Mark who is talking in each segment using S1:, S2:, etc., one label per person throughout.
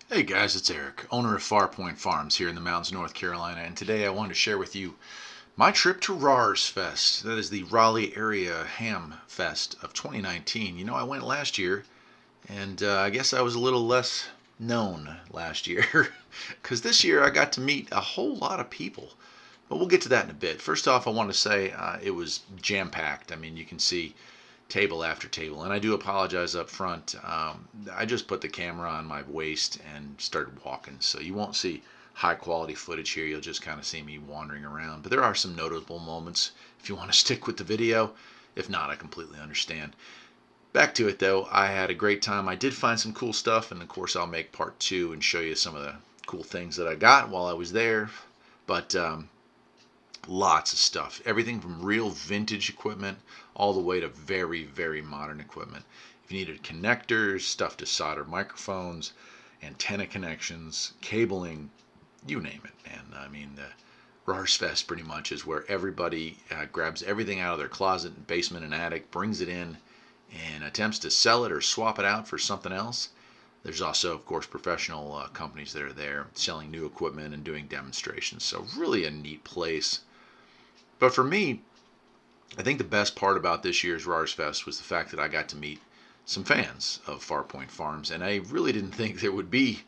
S1: Hey guys, it's Eric, owner of Farpoint Farms here in the mountains of North Carolina, and today I wanted to share with you my trip to Rarsfest. That is the Raleigh area Hamfest of 2019. I went last year, and I guess I was a little less known last year, because this year I got to meet a whole lot of people. But we'll get to that in a bit. First off, I want to say it was jam-packed. I mean, you can see table after table, and I do apologize up front. I just put the camera on my waist and started walking, so you won't see high quality footage here. You'll just kind of see me wandering around, but there are some notable moments if you want to stick with the video. If not, I completely understand. Back to it though, I had a great time. I did find some cool stuff, and of course I'll make part two and show you some of the cool things that I got while I was there. But lots of stuff, everything from real vintage equipment all the way to very, very modern equipment. If you needed connectors, stuff to solder microphones, antenna connections, cabling, you name it, man. I mean, the Rarsfest pretty much is where everybody grabs everything out of their closet, basement, and attic, brings it in, and attempts to sell it or swap it out for something else. There's also, of course, professional companies that are there selling new equipment and doing demonstrations. So really a neat place. But for me, I think the best part about this year's Rarsfest was the fact that I got to meet some fans of Farpoint Farms, and I really didn't think there would be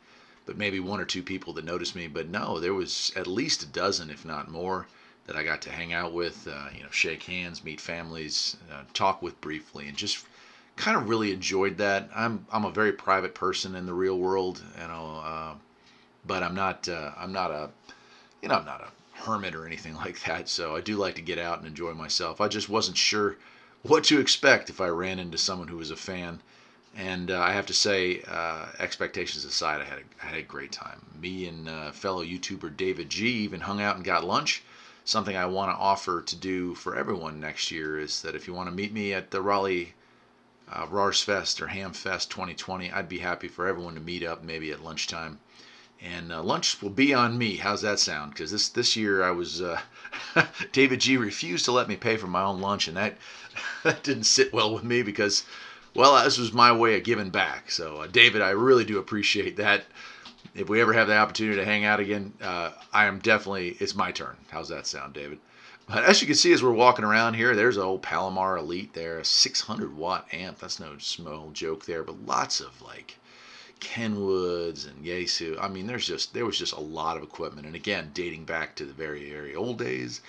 S1: but maybe one or two people that noticed me. But no, there was at least a dozen, if not more, that I got to hang out with, shake hands, meet families, talk with briefly, and just kind of really enjoyed that. I'm a very private person in the real world, but I'm not a hermit or anything like that, so I do like to get out and enjoy myself. I just wasn't sure what to expect if I ran into someone who was a fan, and I have to say, expectations aside, I had a great time. Me and fellow YouTuber David G even hung out and got lunch. Something I want to offer to do for everyone next year is that if you want to meet me at the Raleigh Rarsfest or Hamfest 2020, I'd be happy for everyone to meet up maybe at lunchtime. And lunch will be on me. How's that sound? Because this year I was David G refused to let me pay for my own lunch, and that didn't sit well with me because, well, this was my way of giving back. So David, I really do appreciate that. If we ever have the opportunity to hang out again, it's my turn. How's that sound, David? But as you can see as we're walking around here, there's an old Palomar Elite there, a 600 watt amp. That's no small joke there, but lots of Kenwoods and Yaesu. I mean, there was just a lot of equipment, and again, dating back to the very, very old days,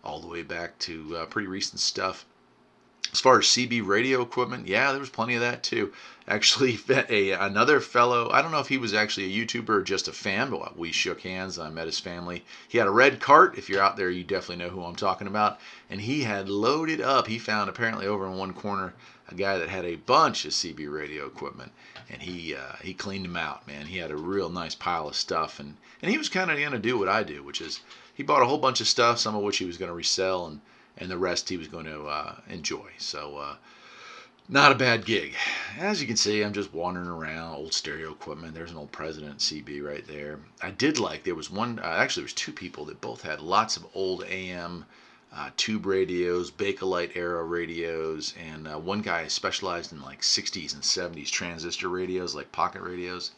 S1: all the way back to pretty recent stuff. As far as CB radio equipment, yeah, there was plenty of that too. Actually, another fellow, I don't know if he was actually a YouTuber or just a fan, but we shook hands. I met his family. He had a red cart. If you're out there, you definitely know who I'm talking about. And he had loaded up. He found apparently over in one corner a guy that had a bunch of CB radio equipment, and he cleaned them out, man. He had a real nice pile of stuff, and he was kind of going to do what I do, which is he bought a whole bunch of stuff, some of which he was going to resell, and the rest he was going to enjoy. So not a bad gig. As you can see, I'm just wandering around, old stereo equipment. There's an old President CB right there. I did there was one, actually there was two people that both had lots of old AM tube radios, Bakelite era radios, and one guy specialized in 60s and 70s transistor radios, like pocket radios.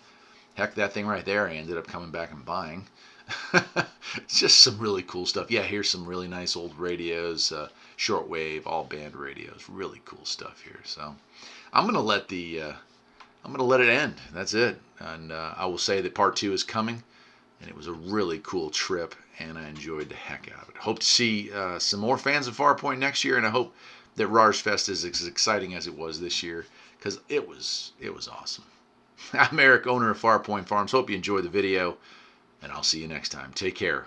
S1: Heck, that thing right there I ended up coming back and buying. It's just some really cool stuff. Yeah, here's some really nice old radios, shortwave, all band radios. Really cool stuff here. So I'm gonna let it end. That's it. And I will say that part two is coming, and it was a really cool trip, and I enjoyed the heck out of it. Hope to see some more fans of Farpoint next year, and I hope that Rarsfest is as exciting as it was this year, because it was awesome. I'm Eric, owner of Farpoint Farms. Hope you enjoyed the video, and I'll see you next time. Take care.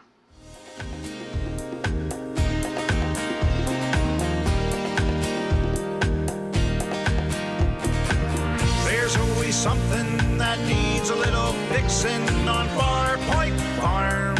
S2: There's always something that needs a little fixing on Farpoint Farm.